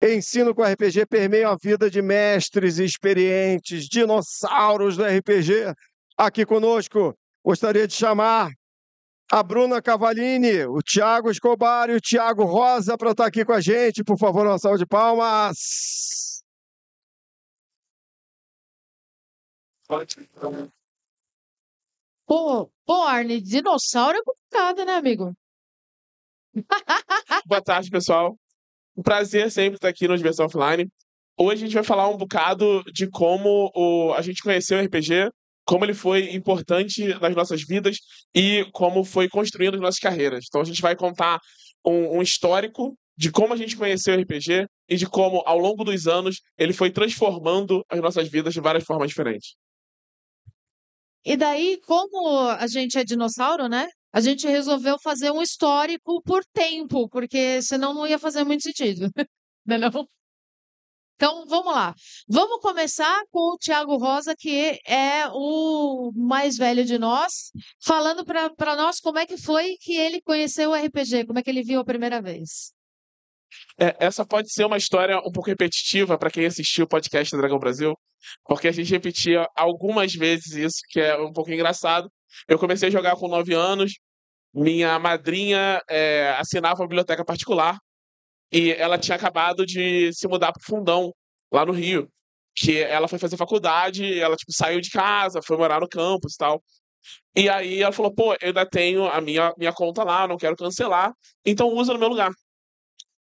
Ensino com RPG permeia a vida de mestres experientes, dinossauros do RPG. Aqui conosco, gostaria de chamar a Bruna Cavalini, o Thiago Escobar e o Thiago Rosa para estar aqui com a gente. Por favor, uma salva de palmas. Pô, Arne, dinossauro é complicado, né, amigo? Boa tarde, pessoal. Um prazer sempre estar aqui no Diversão Offline. Hoje a gente vai falar um bocado de como a gente conheceu o RPG, como ele foi importante nas nossas vidas e como foi construindo as nossas carreiras. Então a gente vai contar um histórico de como a gente conheceu o RPG e de como, ao longo dos anos, ele foi transformando as nossas vidas de várias formas diferentes. E daí, como a gente é dinossauro, né? A gente resolveu fazer um histórico por tempo, porque senão não ia fazer muito sentido. Não é não? Então, vamos lá. Vamos começar com o Thiago Rosa, que é o mais velho de nós, falando para nós como é que foi que ele conheceu o RPG, como é que ele viu a primeira vez. Essa pode ser uma história um pouco repetitiva para quem assistiu o podcast do Dragão Brasil, porque a gente repetia algumas vezes isso, que é um pouco engraçado. Eu comecei a jogar com 9 anos, minha madrinha assinava uma biblioteca particular e ela tinha acabado de se mudar para o Fundão, lá no Rio, que ela foi fazer faculdade, ela tipo, saiu de casa, foi morar no campus e tal. E aí ela falou, pô, eu ainda tenho a minha conta lá, não quero cancelar, então usa no meu lugar.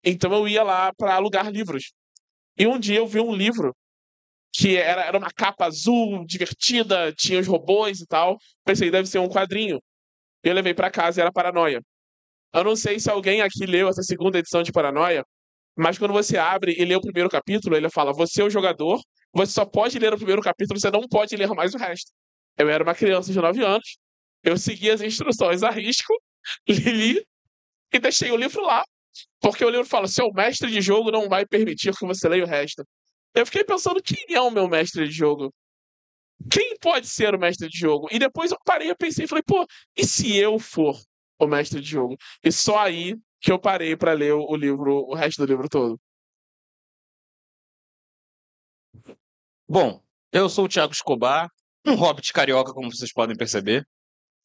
Então eu ia lá para alugar livros. E um dia eu vi um livro que era uma capa azul, divertida, tinha os robôs e tal. Pensei, deve ser um quadrinho. Eu levei para casa e era Paranoia. Eu não sei se alguém aqui leu essa segunda edição de Paranoia, mas quando você abre e lê o primeiro capítulo, ele fala: você é o jogador, você só pode ler o primeiro capítulo, você não pode ler mais o resto. Eu era uma criança de 9 anos, eu segui as instruções a risco, li e deixei o livro lá. Porque o livro fala: seu mestre de jogo não vai permitir que você leia o resto. Eu fiquei pensando: quem é o meu mestre de jogo? Quem pode ser o mestre de jogo? E depois eu parei, eu pensei e falei: pô, e se eu for o mestre de jogo? E só aí que eu parei para ler o livro, o resto do livro todo. Bom, eu sou o Thiago Escobar, um hobbit carioca, como vocês podem perceber.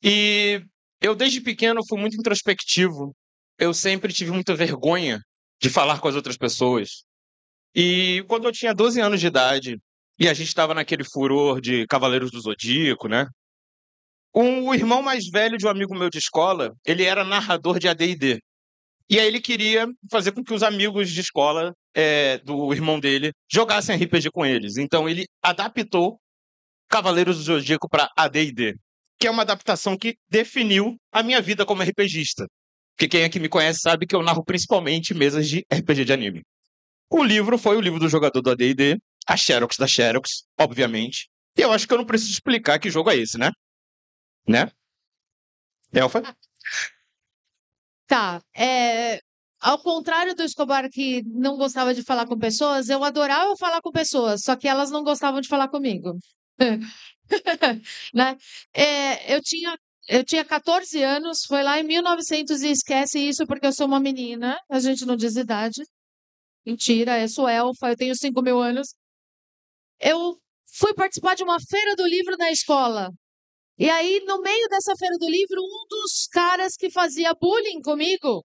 E eu, desde pequeno, fui muito introspectivo. Eu sempre tive muita vergonha de falar com as outras pessoas. E quando eu tinha 12 anos de idade, e a gente estava naquele furor de Cavaleiros do Zodíaco, né? O irmão mais velho de um amigo meu de escola, ele era narrador de AD&D. E aí ele queria fazer com que os amigos de escola do irmão dele jogassem RPG com eles. Então ele adaptou Cavaleiros do Zodíaco para AD&D, que é uma adaptação que definiu a minha vida como RPGista. Porque quem aqui me conhece sabe que eu narro principalmente mesas de RPG de anime. O livro foi o livro do jogador do AD&D, a Xerox da Xerox, obviamente. E eu acho que eu não preciso explicar que jogo é esse, né? Né? Elfa? Tá, ao contrário do Escobar que não gostava de falar com pessoas, eu adorava falar com pessoas, só que elas não gostavam de falar comigo. Né? Eu tinha 14 anos, foi lá em 1900 e esquece isso porque eu sou uma menina, a gente não diz idade. Mentira, eu sou elfa, eu tenho 5.000 anos. Eu fui participar de uma feira do livro na escola. E aí, no meio dessa feira do livro, um dos caras que fazia bullying comigo,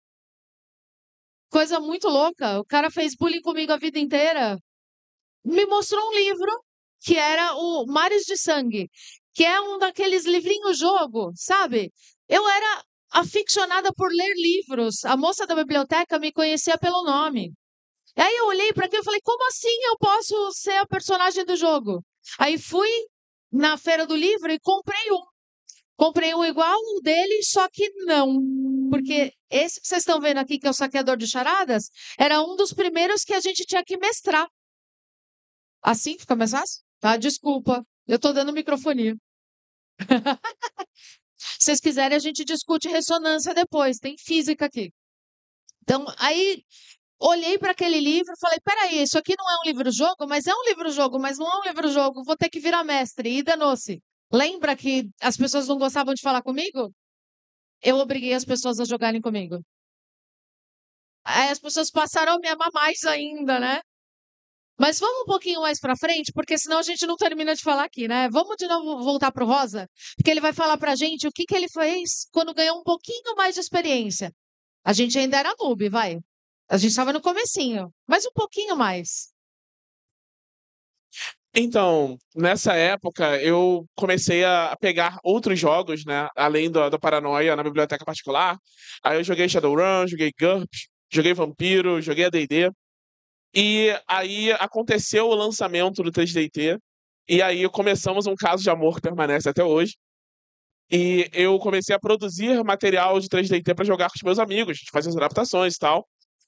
coisa muito louca, o cara fez bullying comigo a vida inteira, me mostrou um livro que era o Mares de Sangue, que é um daqueles livrinhos-jogo, sabe? Eu era aficionada por ler livros. A moça da biblioteca me conhecia pelo nome. E aí eu olhei para aquilo e falei, como assim eu posso ser a personagem do jogo? Aí fui na feira do livro e comprei um. Comprei um igual ao dele, só que não. Porque esse que vocês estão vendo aqui, que é o saqueador de charadas, era um dos primeiros que a gente tinha que mestrar. Assim fica mais fácil? Tá? Desculpa. Eu tô dando microfonia. Se vocês quiserem, a gente discute ressonância depois. Tem física aqui. Então, aí olhei para aquele livro e falei: peraí, isso aqui não é um livro-jogo, mas é um livro-jogo, mas não é um livro-jogo. Vou ter que virar mestre. E danou-se. Lembra que as pessoas não gostavam de falar comigo? Eu obriguei as pessoas a jogarem comigo. Aí as pessoas passaram a me amar mais ainda, né? Mas vamos um pouquinho mais pra frente, porque senão a gente não termina de falar aqui, né? Vamos de novo voltar pro Rosa, porque ele vai falar pra gente o que que ele fez quando ganhou um pouquinho mais de experiência. A gente ainda era noob, vai. A gente estava no comecinho, mas um pouquinho mais. Então, nessa época, eu comecei a pegar outros jogos, né? Além do Paranoia na biblioteca particular. Aí eu joguei Shadowrun, joguei GURPS, joguei Vampiro, joguei AD&D. E aí aconteceu o lançamento do 3DT. E aí começamos um caso de amor que permanece até hoje. E eu comecei a produzir material de 3DT para jogar com os meus amigos, fazer as adaptações e tal.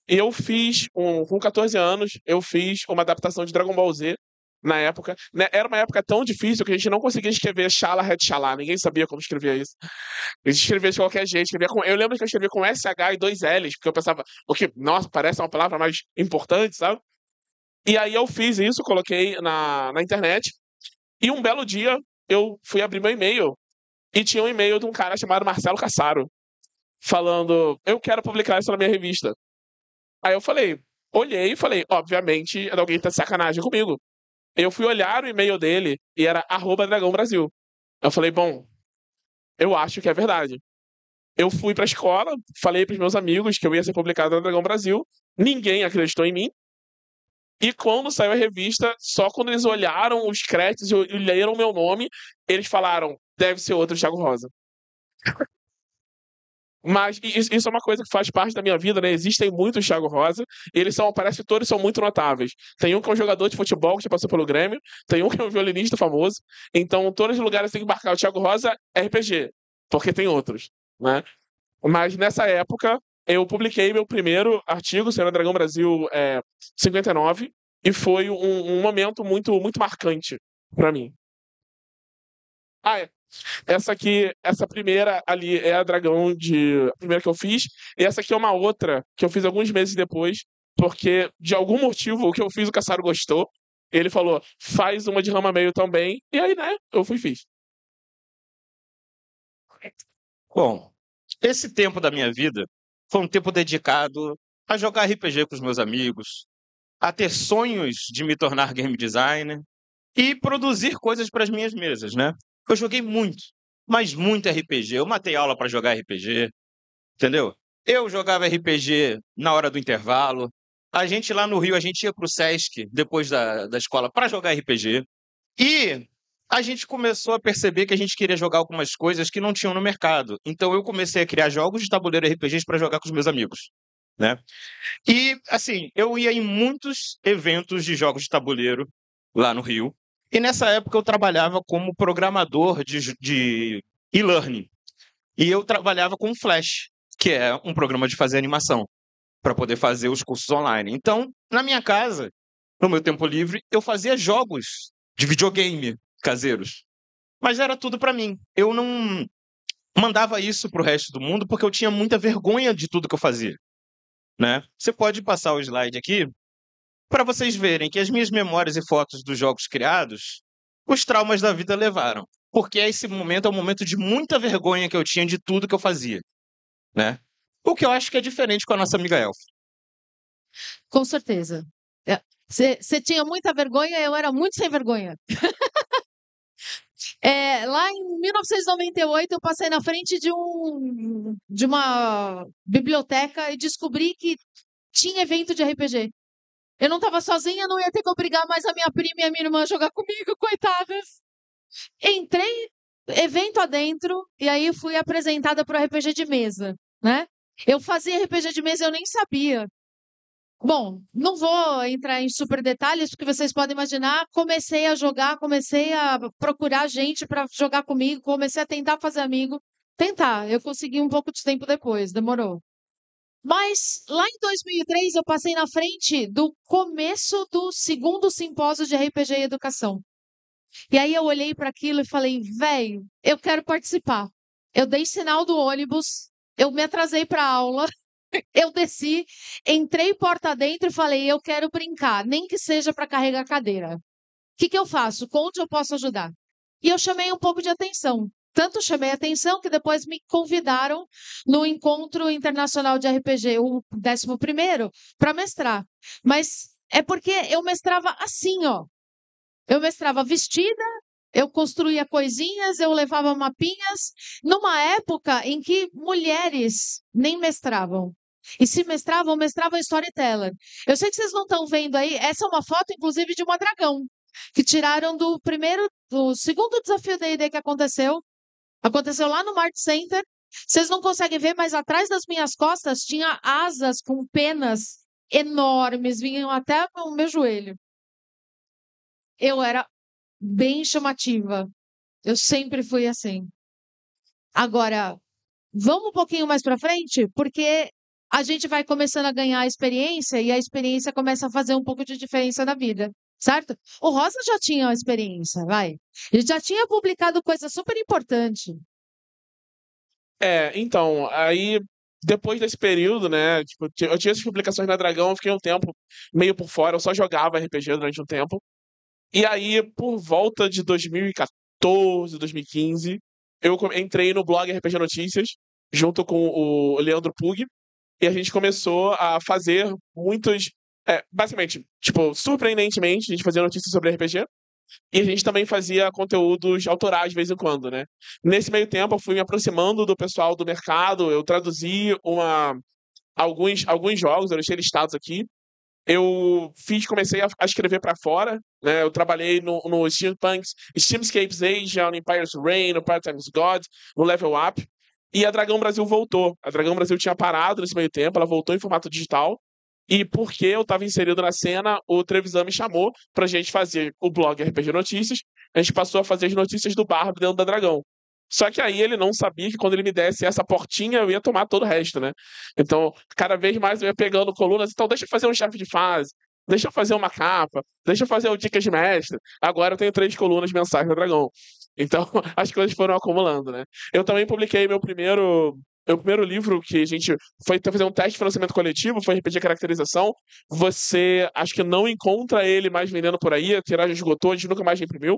E eu fiz, com 14 anos, eu fiz uma adaptação de Dragon Ball Z na época. Né? Era uma época tão difícil que a gente não conseguia escrever Shala Red Shala. Ninguém sabia como escrever isso. A gente escrevia de qualquer jeito. Eu lembro que eu escrevia com SH e 2 L's, porque eu pensava, nossa, parece uma palavra mais importante, sabe? E aí eu fiz isso, coloquei na internet. E um belo dia eu fui abrir meu e-mail e tinha um e-mail de um cara chamado Marcelo Cassaro falando: eu quero publicar isso na minha revista. Aí eu olhei e falei, obviamente, alguém tá de sacanagem comigo. Eu fui olhar o e-mail dele e era @Dragão Brasil. Eu falei, bom, eu acho que é verdade. Eu fui pra escola, falei pros meus amigos que eu ia ser publicado no Dragão Brasil, ninguém acreditou em mim. E quando saiu a revista, só quando eles olharam os créditos e leram meu nome, eles falaram, deve ser outro Thiago Rosa. Mas isso é uma coisa que faz parte da minha vida, né? Existem muitos Thiago Rosa, e parece que todos são muito notáveis. Tem um que é um jogador de futebol que já passou pelo Grêmio, tem um que é um violinista famoso. Então, todos os lugares tem que marcar o Thiago Rosa RPG, porque tem outros, né? Mas nessa época, eu publiquei meu primeiro artigo, saiu na Dragão Brasil 59, e foi um momento muito, muito marcante para mim. Essa primeira ali é a a primeira que eu fiz, e essa aqui é uma outra que eu fiz alguns meses depois, porque de algum motivo o que eu fiz o Cassaro gostou. Ele falou, faz uma de Rama Meio também, e aí, né, eu fui e fiz. Bom, esse tempo da minha vida foi um tempo dedicado a jogar RPG com os meus amigos, a ter sonhos de me tornar game designer e produzir coisas para as minhas mesas, né? Eu joguei muito, mas muito RPG. Eu matei aula para jogar RPG, entendeu? Eu jogava RPG na hora do intervalo. A gente lá no Rio, a gente ia para o Sesc depois da escola para jogar RPG. E a gente começou a perceber que a gente queria jogar algumas coisas que não tinham no mercado. Então eu comecei a criar jogos de tabuleiro RPGs para jogar com os meus amigos, né? E assim, eu ia em muitos eventos de jogos de tabuleiro lá no Rio. E nessa época eu trabalhava como programador de e-learning. E eu trabalhava com Flash, que é um programa de fazer animação, para poder fazer os cursos online. Então, na minha casa, no meu tempo livre, eu fazia jogos de videogame caseiros. Mas era tudo para mim. Eu não mandava isso pro resto do mundo porque eu tinha muita vergonha de tudo que eu fazia, né? Você pode passar o slide aqui para vocês verem que as minhas memórias e fotos dos jogos criados, os traumas da vida levaram. Porque esse momento é um momento de muita vergonha que eu tinha de tudo que eu fazia, né? O que eu acho que é diferente com a nossa amiga Elfa. Com certeza. Você tinha muita vergonha, eu era muito sem vergonha. Lá em 1998, eu passei na frente de uma biblioteca e descobri que tinha evento de RPG. Eu não estava sozinha, não ia ter que obrigar mais a minha prima e a minha irmã a jogar comigo, coitadas. Entrei, evento adentro, e aí fui apresentada para o RPG de mesa, né? Eu fazia RPG de mesa, eu nem sabia. Bom, não vou entrar em super detalhes, porque vocês podem imaginar. Comecei a jogar, comecei a procurar gente para jogar comigo, comecei a tentar fazer amigo. Eu consegui um pouco de tempo depois, demorou. Mas lá em 2003 eu passei na frente do começo do segundo simpósio de RPG e educação. E aí eu olhei para aquilo e falei, velho, eu quero participar. Eu dei sinal do ônibus, eu me atrasei para a aula. Eu desci, entrei porta dentro e falei, eu quero brincar, nem que seja para carregar cadeira. O que eu faço? Onde eu posso ajudar? E eu chamei um pouco de atenção. tanto chamei a atenção que depois me convidaram no Encontro Internacional de RPG, o 11º, para mestrar. Mas é porque eu mestrava assim, ó. Eu mestrava vestida, eu construía coisinhas, eu levava mapinhas, numa época em que mulheres nem mestravam. E se mestravam storyteller. Eu sei que vocês não estão vendo aí, essa é uma foto, inclusive, de uma dragão, que tiraram do segundo desafio D&D que aconteceu. Aconteceu lá no Mart Center. Vocês não conseguem ver, mas atrás das minhas costas tinha asas com penas enormes, vinham até o meu joelho. Eu era bem chamativa. Eu sempre fui assim. Agora, vamos um pouquinho mais para frente, porque a gente vai começando a ganhar experiência e a experiência começa a fazer um pouco de diferença na vida, certo? O Rosa já tinha uma experiência, vai. Ele já tinha publicado coisa super importante. Então, aí depois desse período, né, tipo, eu tinha essas publicações na Dragão, eu fiquei um tempo meio por fora, eu só jogava RPG durante um tempo. E aí, por volta de 2014, 2015, eu entrei no blog RPG Notícias, junto com o Leandro Pug, e a gente começou a fazer muitos. Basicamente, tipo, surpreendentemente, a gente fazia notícias sobre RPG, e a gente também fazia conteúdos autorais de vez em quando, né? Nesse meio tempo, eu fui me aproximando do pessoal do mercado, eu traduzi alguns jogos, eu deixei listados aqui. Eu comecei a escrever para fora, né? Eu trabalhei no Steamscapes Asia, no Empire's Reign, no Part-Time's God, no Level Up. E a Dragão Brasil voltou. A Dragão Brasil tinha parado nesse meio tempo, ela voltou em formato digital. E porque eu estava inserido na cena, o Trevisan me chamou pra gente fazer o blog RPG Notícias. A gente passou a fazer as notícias do Bárbaro dentro da Dragão. Só que aí ele não sabia que quando ele me desse essa portinha, eu ia tomar todo o resto, né? Então, cada vez mais eu ia pegando colunas. Então, deixa eu fazer um chefe de fase, deixa eu fazer uma capa, deixa eu fazer o Dicas de Mestre. Agora eu tenho 3 colunas mensais da Dragão. Então, as coisas foram acumulando, né? Eu também publiquei meu primeiro livro, que a gente foi fazer um teste de financiamento coletivo, foi RPG Caracterização. Você, acho que não encontra ele mais vendendo por aí, a tiragem esgotou, a gente nunca mais imprimiu.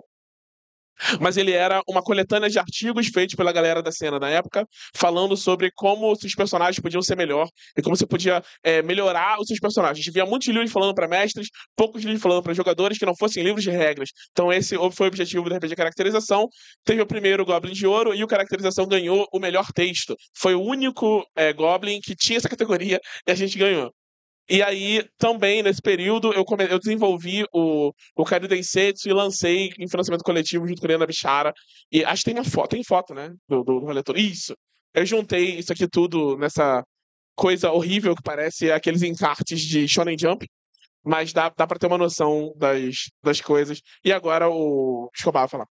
Mas ele era uma coletânea de artigos feitos pela galera da cena na época, falando sobre como os seus personagens podiam ser melhor e como você podia melhorar os seus personagens. A gente via muitos livros falando para mestres, poucos livros falando para jogadores que não fossem livros de regras. Então esse foi o objetivo do RPG Caracterização. Teve o primeiro Goblin de Ouro e o Caracterização ganhou o melhor texto. Foi o único Goblin que tinha essa categoria e a gente ganhou. E aí, também, nesse período, eu desenvolvi o Kaido Densetsu e lancei em financiamento coletivo junto com a Helena Bichara. E acho que tem foto, né? Do leitor. Isso. Eu juntei isso aqui tudo nessa coisa horrível que parece aqueles encartes de Shonen Jump. Mas dá pra ter uma noção das coisas. E agora o Escobar vai falar.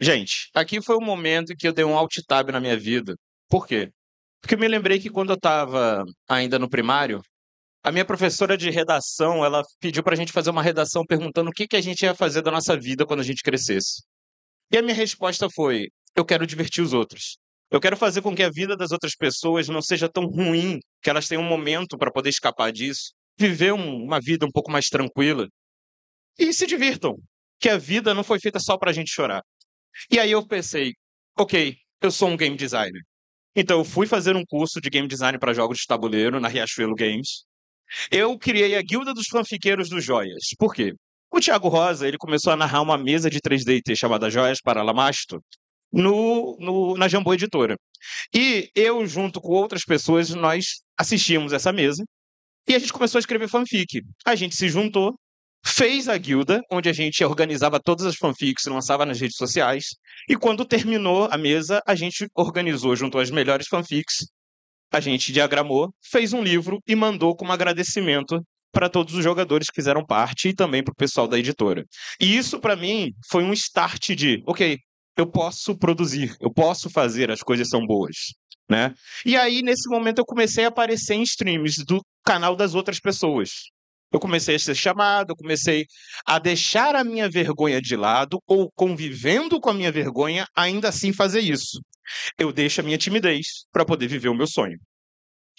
Gente, aqui foi um momento em que eu dei um alt tab na minha vida. Por quê? Porque eu me lembrei que quando eu estava ainda no primário, a minha professora de redação, ela pediu para a gente fazer uma redação perguntando o que a gente ia fazer da nossa vida quando a gente crescesse. E a minha resposta foi: eu quero divertir os outros. Eu quero fazer com que a vida das outras pessoas não seja tão ruim, que elas tenham um momento para poder escapar disso, viver uma vida um pouco mais tranquila e se divirtam, que a vida não foi feita só para a gente chorar. E aí eu pensei, ok, eu sou um game designer. Então eu fui fazer um curso de game design para jogos de tabuleiro na Riachuelo Games. Eu criei a Guilda dos Fanfiqueiros dos Joias. Por quê? O Thiago Rosa, ele começou a narrar uma mesa de 3D&T chamada Joias para Lamasto na Jambô Editora. E eu, junto com outras pessoas, nós assistimos essa mesa e a gente começou a escrever fanfic. A gente se juntou, fez a guilda, onde a gente organizava todas as fanfics e lançava nas redes sociais. E quando terminou a mesa, a gente organizou junto às melhores fanfics, a gente diagramou, fez um livro e mandou como agradecimento para todos os jogadores que fizeram parte e também para o pessoal da editora. E isso, para mim, foi um start de, ok, eu posso produzir, eu posso fazer, as coisas são boas, né? E aí, nesse momento, eu comecei a aparecer em streams do canal das outras pessoas. Eu comecei a ser chamado, eu comecei a deixar a minha vergonha de lado, ou convivendo com a minha vergonha, ainda assim fazer isso. Eu deixo a minha timidez para poder viver o meu sonho.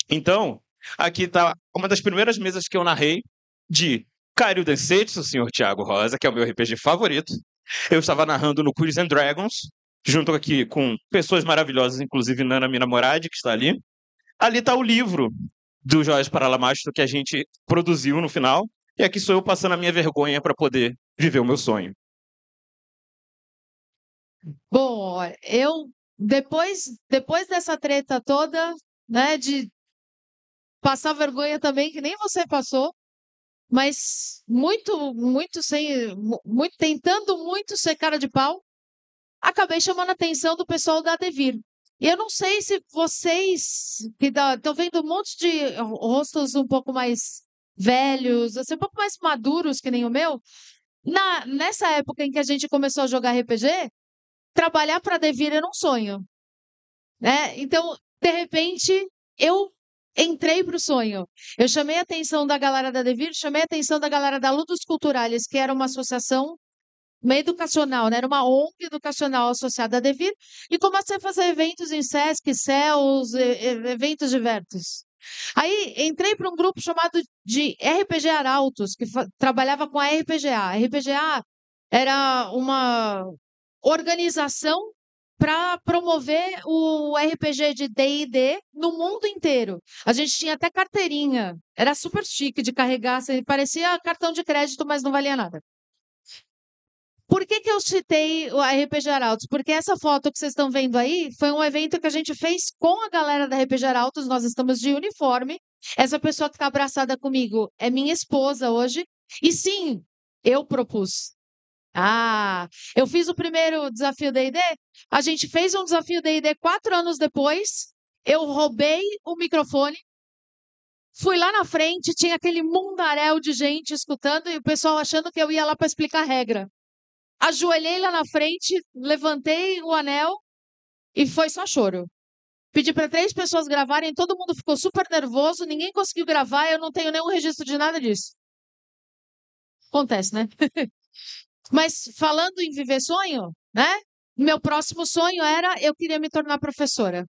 Então, aqui está uma das primeiras mesas que eu narrei de Kaido Densetsu, o senhor Thiago Rosa, que é o meu RPG favorito, Eu estava narrando no Quiz and Dragons, junto aqui com pessoas maravilhosas, inclusive Nana, minha namorada, que está ali. Ali está o livro do Jorge Paralamastro que a gente produziu no final. E aqui sou eu passando a minha vergonha para poder viver o meu sonho. Bom, eu depois dessa treta toda, né, de passar vergonha também, que nem você passou, mas muito tentando muito ser cara de pau, acabei chamando a atenção do pessoal da Devir. E eu não sei se vocês que estão vendo um monte de rostos um pouco mais velhos, assim, um pouco mais maduros que nem o meu. Nessa época em que a gente começou a jogar RPG, trabalhar para a Devir era um sonho, né? Então, de repente, eu entrei para o sonho. Eu chamei a atenção da galera da Devir, chamei a atenção da galera da Ludus Culturales, que era uma associação uma educacional, né? Era uma ONG educacional associada à Devir, e comecei a fazer eventos em Sesc, CELS, eventos diversos. Aí entrei para um grupo chamado de RPG Arautos, que trabalhava com a RPGA. A RPGA era uma organização para promover o RPG de D&D no mundo inteiro. A gente tinha até carteirinha. Era super chique de carregar, parecia cartão de crédito, mas não valia nada. Por que eu citei o RPG Arautos? Porque essa foto que vocês estão vendo aí foi um evento que a gente fez com a galera da RPG Arautos. Nós estamos de uniforme. Essa pessoa que está abraçada comigo é minha esposa hoje. E sim, eu propus. Eu fiz o primeiro desafio D&D. A gente fez um desafio D&D 4 anos depois. Eu roubei o microfone. Fui lá na frente, tinha aquele mundaréu de gente escutando e o pessoal achando que eu ia lá para explicar a regra. Ajoelhei lá na frente, levantei o anel e foi só choro. Pedi para 3 pessoas gravarem, todo mundo ficou super nervoso, ninguém conseguiu gravar, eu não tenho nenhum registro de nada disso. Acontece, né? Mas falando em viver sonho, né? Meu próximo sonho era eu queria me tornar professora.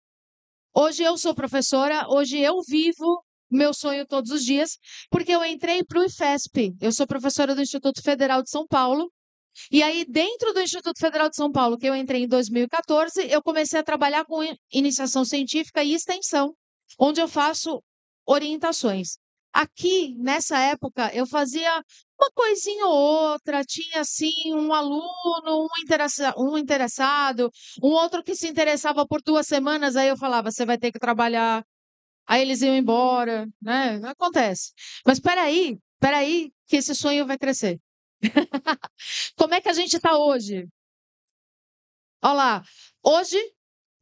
Hoje eu sou professora, hoje eu vivo meu sonho todos os dias, porque eu entrei para o IFESP. Eu sou professora do Instituto Federal de São Paulo. E aí, dentro do Instituto Federal de São Paulo, que eu entrei em 2014, eu comecei a trabalhar com iniciação científica e extensão, onde eu faço orientações. Aqui, nessa época, eu fazia uma coisinha ou outra, tinha assim um aluno, um interessado, um outro que se interessava por 2 semanas, aí eu falava, você vai ter que trabalhar. Aí eles iam embora, né? Acontece. Mas peraí, que esse sonho vai crescer. Como é que a gente está hoje? Olha lá, hoje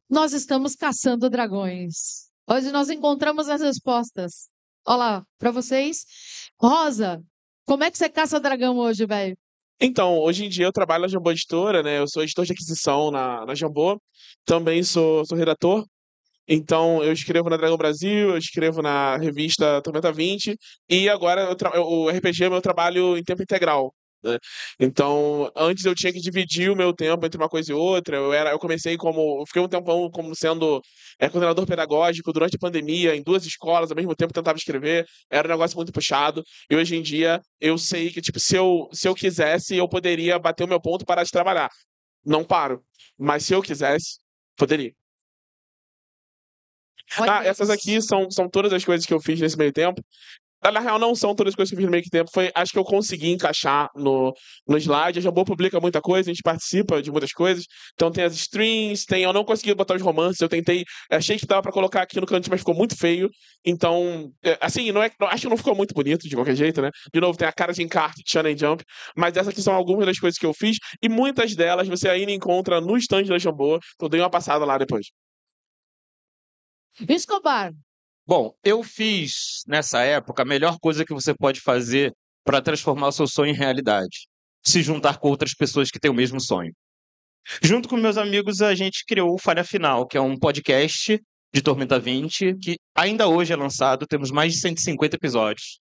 nós estamos caçando dragões. Hoje nós encontramos as respostas. Olha lá, para vocês. Rosa, como é que você caça dragão hoje, velho? Então, hoje em dia eu trabalho na Jambô Editora, né? Eu sou editor de aquisição na Jambô. Também sou redator. Então, eu escrevo na Dragão Brasil, eu escrevo na revista Tormenta 20. E agora o RPG é meu trabalho em tempo integral, né? Então, antes eu tinha que dividir o meu tempo entre uma coisa e outra. Eu fiquei um tempão como sendo coordenador pedagógico durante a pandemia, em 2 escolas, ao mesmo tempo tentava escrever. Era um negócio muito puxado. E hoje em dia eu sei que, tipo, se eu quisesse, eu poderia bater o meu ponto e parar de trabalhar. Não paro. Mas se eu quisesse, poderia. Essas aqui são todas as coisas que eu fiz nesse meio tempo. Na real, não são todas as coisas que eu fiz no meio tempo. Acho que eu consegui encaixar no slide. A Jambô publica muita coisa, a gente participa de muitas coisas. Então tem as streams, eu não consegui botar os romances. Eu tentei, achei que dava pra colocar aqui no cantinho, mas ficou muito feio. Então, assim, acho que não ficou muito bonito de qualquer jeito, né? De novo, tem a cara de encarte de Shonen Jump. Mas essas aqui são algumas das coisas que eu fiz. E muitas delas você ainda encontra no stand da Jambô. Então dei uma passada lá depois. Escobar. Bom, eu fiz, nessa época, a melhor coisa que você pode fazer para transformar o seu sonho em realidade. Se juntar com outras pessoas que têm o mesmo sonho. Junto com meus amigos, a gente criou o Falha Final, que é um podcast de Tormenta 20, que ainda hoje é lançado, temos mais de 150 episódios.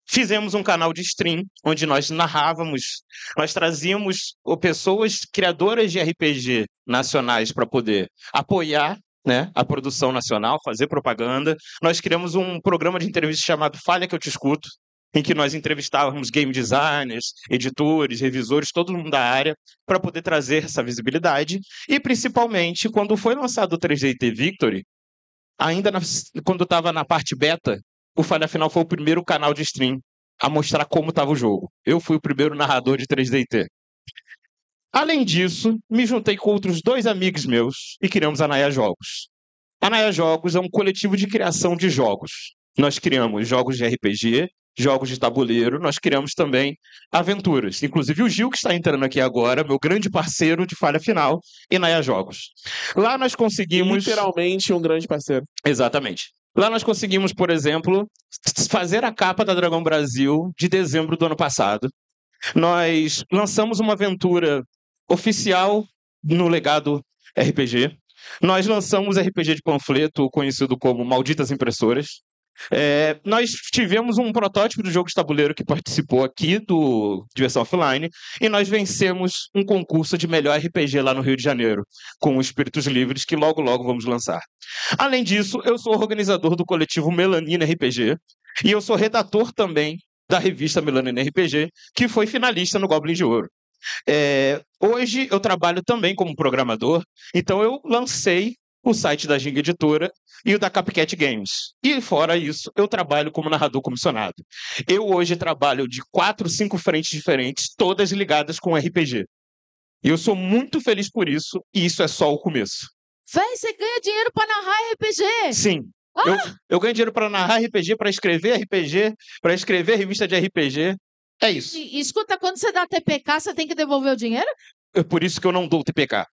Fizemos um canal de stream, onde nós narrávamos, nós trazíamos pessoas criadoras de RPG nacionais para poder apoiar, né, a produção nacional, fazer propaganda. Nós criamos um programa de entrevista chamado Falha que eu te escuto, em que nós entrevistávamos game designers, editores, revisores, todo mundo da área, para poder trazer essa visibilidade. E, principalmente, quando foi lançado o 3DT Victory, quando estava na parte beta, o Falha Final foi o primeiro canal de stream a mostrar como estava o jogo. Eu fui o primeiro narrador de 3DT. Além disso, me juntei com outros 2 amigos meus e criamos a Naya Jogos. A Naya Jogos é um coletivo de criação de jogos. Nós criamos jogos de RPG, jogos de tabuleiro, nós criamos também aventuras. Inclusive o Gil, que está entrando aqui agora, meu grande parceiro de Falha Final e Naya Jogos. Lá nós conseguimos... Literalmente um grande parceiro. Exatamente. Lá nós conseguimos, por exemplo, fazer a capa da Dragão Brasil de dezembro do ano passado. Nós lançamos uma aventura oficial no Legado RPG. Nós lançamos RPG de panfleto, conhecido como Malditas Impressoras. Nós tivemos um protótipo do jogo de tabuleiro que participou aqui do Diversão Offline e nós vencemos um concurso de melhor RPG lá no Rio de Janeiro, com o Espíritos Livres, que logo logo vamos lançar. Além disso, eu sou organizador do coletivo Melanina RPG e eu sou redator também da revista Melanina RPG, que foi finalista no Goblin de Ouro. Hoje eu trabalho também como programador, então eu lancei o site da Ginga Editora e o da Copycat Games. E fora isso, eu trabalho como narrador comissionado. Eu hoje trabalho de 4, 5 frentes diferentes, todas ligadas com RPG. E eu sou muito feliz por isso, e isso é só o começo. Véi, você ganha dinheiro pra narrar RPG? Sim. Eu ganho dinheiro para narrar RPG, para escrever RPG, para escrever revista de RPG. É isso. E escuta, quando você dá TPK, você tem que devolver o dinheiro? É por isso que eu não dou TPK.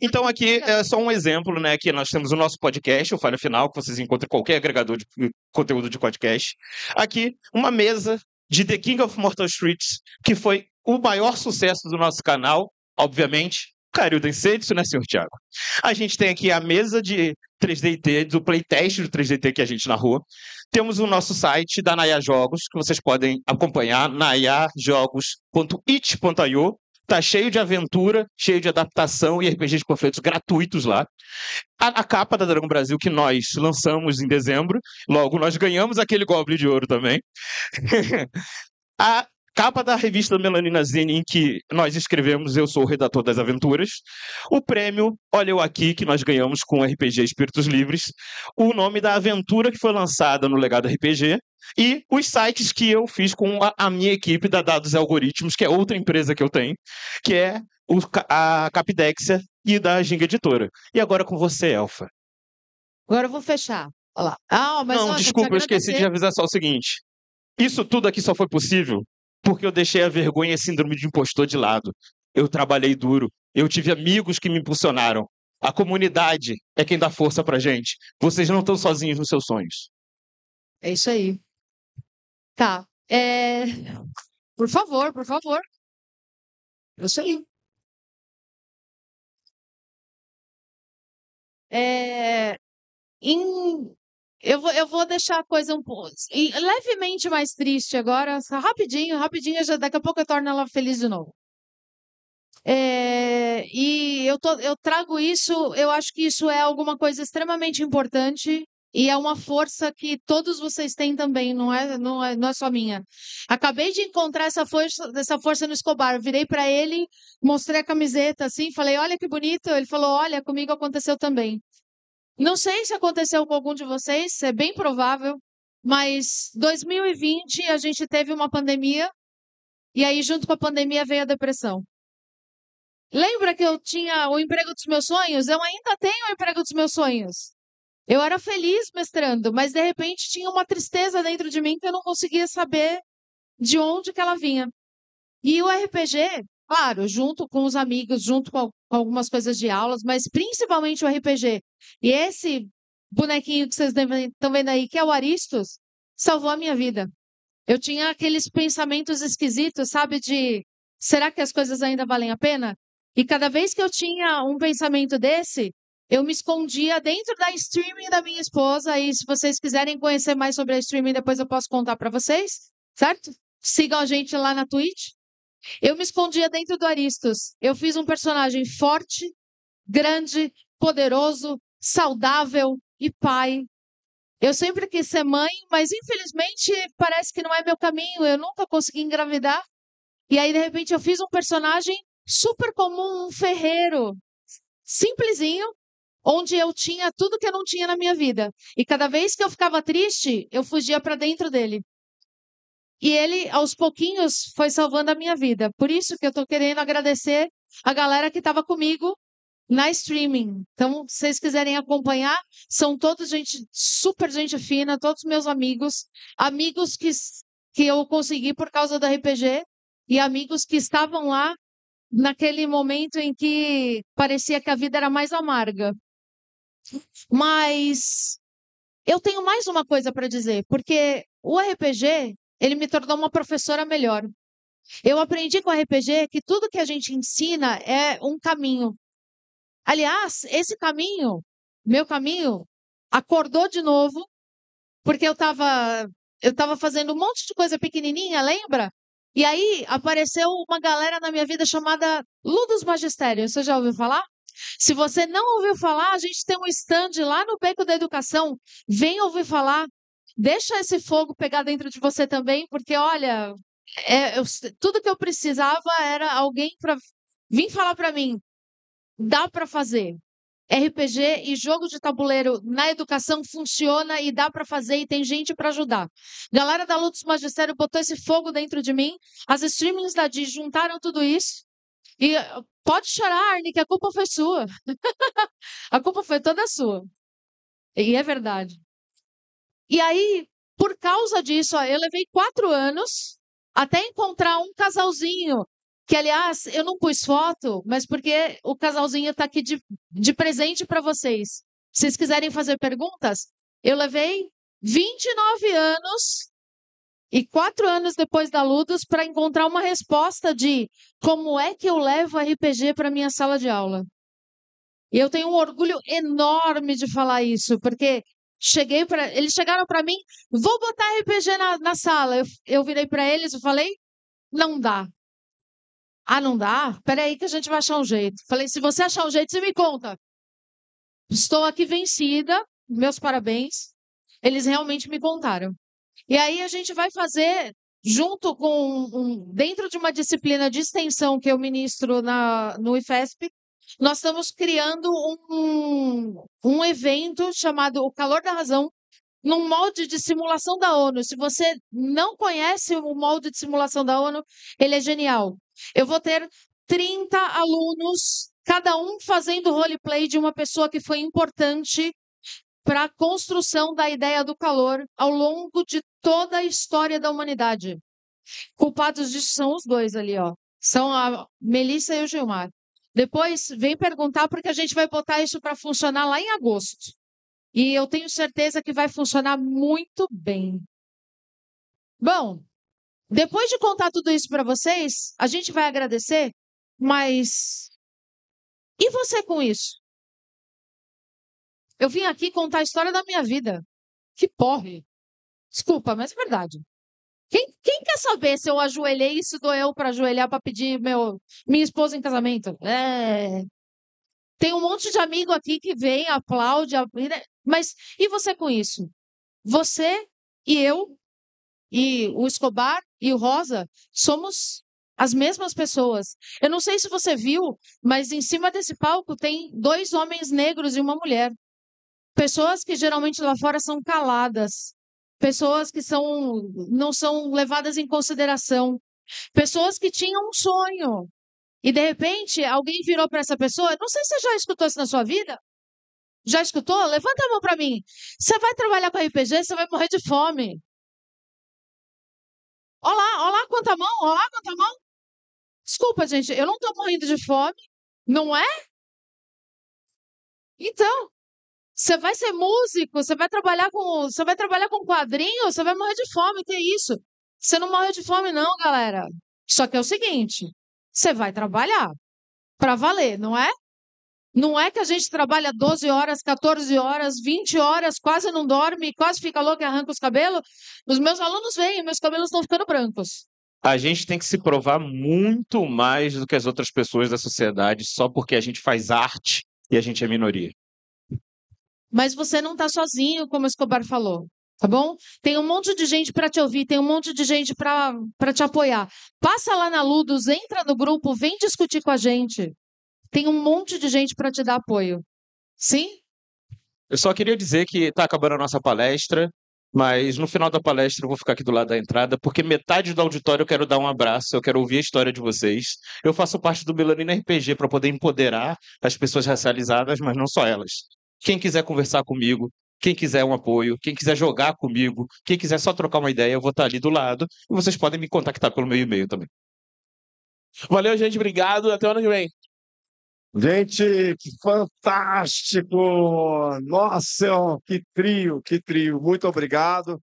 Então aqui é só um exemplo, né? Que nós temos o nosso podcast, o Falha Final, que vocês encontram em qualquer agregador de conteúdo de podcast. Aqui, uma mesa de The King of Mortal Streets, que foi o maior sucesso do nosso canal, obviamente. Carildo Insetos, né, senhor Thiago? A gente tem aqui a mesa de 3DT, do playtest do 3DT que a gente narrou. Temos o nosso site da Naya Jogos, que vocês podem acompanhar, nayajogos.it.io. Tá cheio de aventura, cheio de adaptação e RPG de panfletos gratuitos lá. A capa da Dragão Brasil que nós lançamos em dezembro, logo nós ganhamos aquele Goblin de Ouro também. A capa da revista Melanina Zine, em que nós escrevemos Eu Sou o Redator das Aventuras. O prêmio Olha Eu Aqui, que nós ganhamos com o RPG Espíritos Livres. O nome da aventura que foi lançada no Legado RPG. E os sites que eu fiz com a minha equipe da Dados e Algoritmos, que é outra empresa que eu tenho, que é a Capidexia e da Ginga Editora. E agora com você, Elfa. Agora eu vou fechar. Olha lá. Mas Não, nossa, desculpa, eu te esqueci de agradecer. avisar só o seguinte. Isso tudo aqui só foi possível porque eu deixei a vergonha e a síndrome de impostor de lado. Eu trabalhei duro. Eu tive amigos que me impulsionaram. A comunidade é quem dá força pra gente. Vocês não estão sozinhos nos seus sonhos. É isso aí. Tá. Por favor, por favor. É isso aí. Eu vou deixar a coisa um pouco levemente mais triste agora, só rapidinho, daqui a pouco eu torno ela feliz de novo. E eu trago isso, eu acho que isso é alguma coisa extremamente importante e é uma força que todos vocês têm também, não é só minha. Acabei de encontrar essa força no Escobar, virei para ele, mostrei a camiseta assim, falei, olha que bonito, ele falou, olha, comigo aconteceu também. Não sei se aconteceu com algum de vocês, é bem provável, mas 2020 a gente teve uma pandemia e aí junto com a pandemia veio a depressão. Lembra que eu tinha o emprego dos meus sonhos? Eu ainda tenho o emprego dos meus sonhos. Eu era feliz mestrando, mas de repente tinha uma tristeza dentro de mim que eu não conseguia saber de onde que ela vinha. E o RPG, claro, junto com os amigos, junto com algumas coisas de aulas, mas principalmente o RPG. E esse bonequinho que vocês estão vendo aí, que é o Aristos, salvou a minha vida. Eu tinha aqueles pensamentos esquisitos, sabe, de será que as coisas ainda valem a pena? E cada vez que eu tinha um pensamento desse, eu me escondia dentro da streaming da minha esposa. E se vocês quiserem conhecer mais sobre a streaming, depois eu posso contar para vocês, certo? Sigam a gente lá na Twitch. Eu me escondia dentro do Aristos. Eu fiz um personagem forte, grande, poderoso, saudável e pai. Eu sempre quis ser mãe, mas infelizmente parece que não é meu caminho. Eu nunca consegui engravidar. E aí, de repente, eu fiz um personagem super comum, um ferreiro, simplesinho, onde eu tinha tudo que eu não tinha na minha vida. E cada vez que eu ficava triste, eu fugia para dentro dele. E ele, aos pouquinhos, foi salvando a minha vida. Por isso que eu estou querendo agradecer a galera que estava comigo na streaming. Então, se vocês quiserem acompanhar, são todos super gente fina, todos meus amigos, amigos que eu consegui por causa do RPG e amigos que estavam lá naquele momento em que parecia que a vida era mais amarga. Mas eu tenho mais uma coisa para dizer, porque o RPG, ele me tornou uma professora melhor. Eu aprendi com o RPG que tudo que a gente ensina é um caminho. Aliás, esse caminho, meu caminho, acordou de novo, porque eu estava fazendo um monte de coisa pequenininha, lembra? E aí apareceu uma galera na minha vida chamada Ludus Magistério. Você já ouviu falar? Se você não ouviu falar, a gente tem um stand lá no Beco da Educação. Vem ouvir falar. Deixa esse fogo pegar dentro de você também, porque olha, tudo que eu precisava era alguém para vir falar para mim. Dá para fazer. RPG e jogo de tabuleiro na educação funciona e dá para fazer e tem gente para ajudar. Galera da Ludus Magistério botou esse fogo dentro de mim. As streamings da Di juntaram tudo isso. E pode chorar, Arne, que a culpa foi sua. A culpa foi toda sua. E é verdade. E aí, por causa disso, ó, eu levei 4 anos até encontrar um casalzinho. Que, aliás, eu não pus foto, mas porque o casalzinho está aqui de presente para vocês. Se vocês quiserem fazer perguntas, eu levei 29 anos e 4 anos depois da Ludus para encontrar uma resposta de como é que eu levo RPG para minha sala de aula. E eu tenho um orgulho enorme de falar isso, porque eles chegaram para mim, vou botar RPG na sala. Eu virei para eles e falei, não dá. Ah, não dá? Peraí que a gente vai achar um jeito. Falei, se você achar um jeito, você me conta. Estou aqui vencida, meus parabéns. Eles realmente me contaram. E aí a gente vai fazer, junto com, dentro de uma disciplina de extensão que eu ministro no IFESP, nós estamos criando um evento chamado O Calor da Razão, num molde de simulação da ONU. Se você não conhece o molde de simulação da ONU, ele é genial. Eu vou ter 30 alunos, cada um fazendo roleplay de uma pessoa que foi importante para a construção da ideia do calor ao longo de toda a história da humanidade. Culpados disso são os dois ali, ó. São a Melissa e o Gilmar. Depois, vem perguntar, porque a gente vai botar isso para funcionar lá em agosto. E eu tenho certeza que vai funcionar muito bem. Bom, depois de contar tudo isso para vocês, a gente vai agradecer, mas e você com isso? Eu vim aqui contar a história da minha vida. Que porre. Desculpa, mas é verdade. Quem quer saber se eu ajoelhei e se doeu para ajoelhar para pedir minha esposa em casamento? Tem um monte de amigo aqui que vem, aplaude, mas e você com isso? Você e eu e o Escobar e o Rosa somos as mesmas pessoas. Eu não sei se você viu, mas em cima desse palco tem 2 homens negros e uma mulher. Pessoas que geralmente lá fora são caladas. Pessoas que não são levadas em consideração. Pessoas que tinham um sonho. E, de repente, alguém virou para essa pessoa. Não sei se você já escutou isso na sua vida. Já escutou? Levanta a mão para mim. Você vai trabalhar com RPG, você vai morrer de fome. Olá, quanta mão, olá, quanta mão. Desculpa, gente, eu não estou morrendo de fome. Não é? Então, você vai ser músico, você vai trabalhar com quadrinho, você vai morrer de fome, que é isso? Você não morre de fome não, galera. Só que é o seguinte, você vai trabalhar para valer, não é? Não é que a gente trabalha 12 horas, 14 horas, 20 horas, quase não dorme, quase fica louco e arranca os cabelos. Os meus alunos vêm, meus cabelos estão ficando brancos. A gente tem que se provar muito mais do que as outras pessoas da sociedade só porque a gente faz arte e a gente é minoria. Mas você não está sozinho, como o Escobar falou, tá bom? Tem um monte de gente para te ouvir, tem um monte de gente para te apoiar. Passa lá na Ludus, entra no grupo, vem discutir com a gente. Tem um monte de gente para te dar apoio. Sim? Eu só queria dizer que está acabando a nossa palestra, mas no final da palestra eu vou ficar aqui do lado da entrada, porque metade do auditório eu quero dar um abraço, eu quero ouvir a história de vocês. Eu faço parte do Melanina RPG para poder empoderar as pessoas racializadas, mas não só elas. Quem quiser conversar comigo, quem quiser um apoio, quem quiser jogar comigo, quem quiser só trocar uma ideia, eu vou estar ali do lado. E vocês podem me contactar pelo meu e-mail também. Valeu, gente. Obrigado. Até o ano que vem. Gente, que fantástico! Nossa, que trio, que trio. Muito obrigado.